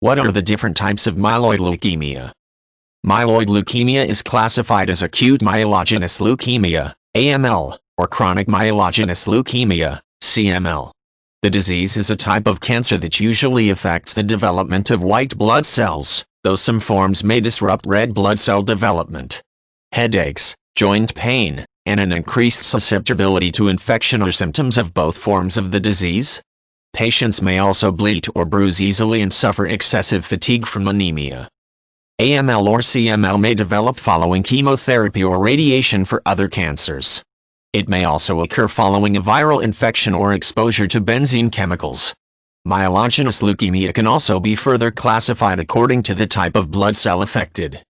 What are the different types of myeloid leukemia? Myeloid leukemia is classified as acute myelogenous leukemia, AML, or chronic myelogenous leukemia, CML. The disease is a type of cancer that usually affects the development of white blood cells, though some forms may disrupt red blood cell development. Headaches, joint pain, and an increased susceptibility to infection are symptoms of both forms of the disease. Patients may also bleed or bruise easily and suffer excessive fatigue from anemia. AML or CML may develop following chemotherapy or radiation for other cancers. It may also occur following a viral infection or exposure to benzene chemicals. Myelogenous leukemia can also be further classified according to the type of blood cell affected.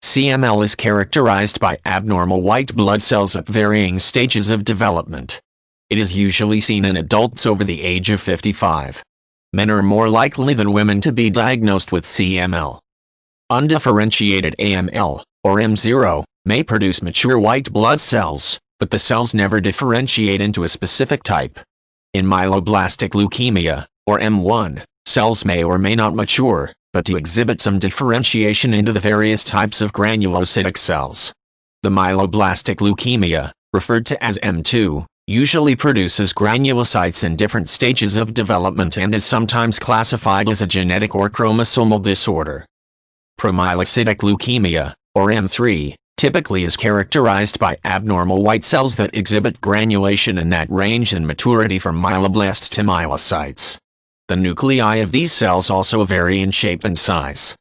CML is characterized by abnormal white blood cells at varying stages of development. It is usually seen in adults over the age of 55. Men are more likely than women to be diagnosed with CML. Undifferentiated AML, or M0, may produce mature white blood cells, but the cells never differentiate into a specific type. In myeloblastic leukemia, or M1, cells may or may not mature, but to exhibit some differentiation into the various types of granulocytic cells. The myeloblastic leukemia, referred to as M2, usually produces granulocytes in different stages of development and is sometimes classified as a genetic or chromosomal disorder. Promyelocytic leukemia, or M3, typically is characterized by abnormal white cells that exhibit granulation in that range in maturity from myeloblasts to myelocytes. The nuclei of these cells also vary in shape and size.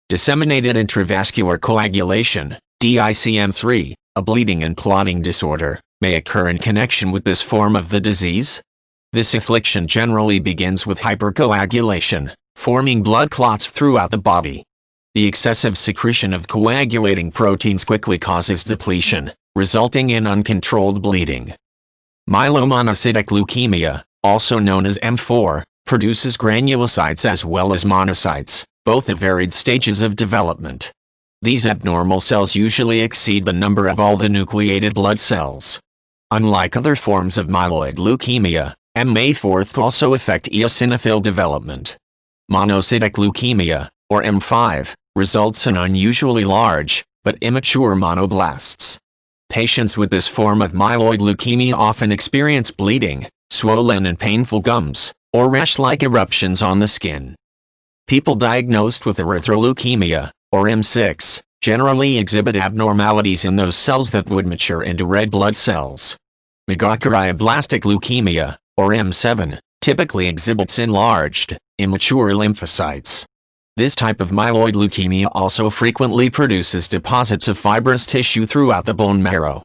Disseminated intravascular coagulation, DICM3, a bleeding and clotting disorder, may occur in connection with this form of the disease. This affliction generally begins with hypercoagulation, forming blood clots throughout the body. The excessive secretion of coagulating proteins quickly causes depletion, resulting in uncontrolled bleeding. Myelomonocytic leukemia, also known as M4, produces granulocytes as well as monocytes, both at varied stages of development. These abnormal cells usually exceed the number of all the nucleated blood cells. Unlike other forms of myeloid leukemia, M4 also affect eosinophil development. Monocytic leukemia, or M5, results in unusually large, but immature monoblasts. Patients with this form of myeloid leukemia often experience bleeding, swollen and painful gums, or rash-like eruptions on the skin. People diagnosed with erythroleukemia, or M6, generally exhibit abnormalities in those cells that would mature into red blood cells. Megakaryoblast leukemia, or M7, typically exhibits enlarged, immature lymphocytes. This type of myeloid leukemia also frequently produces deposits of fibrous tissue throughout the bone marrow.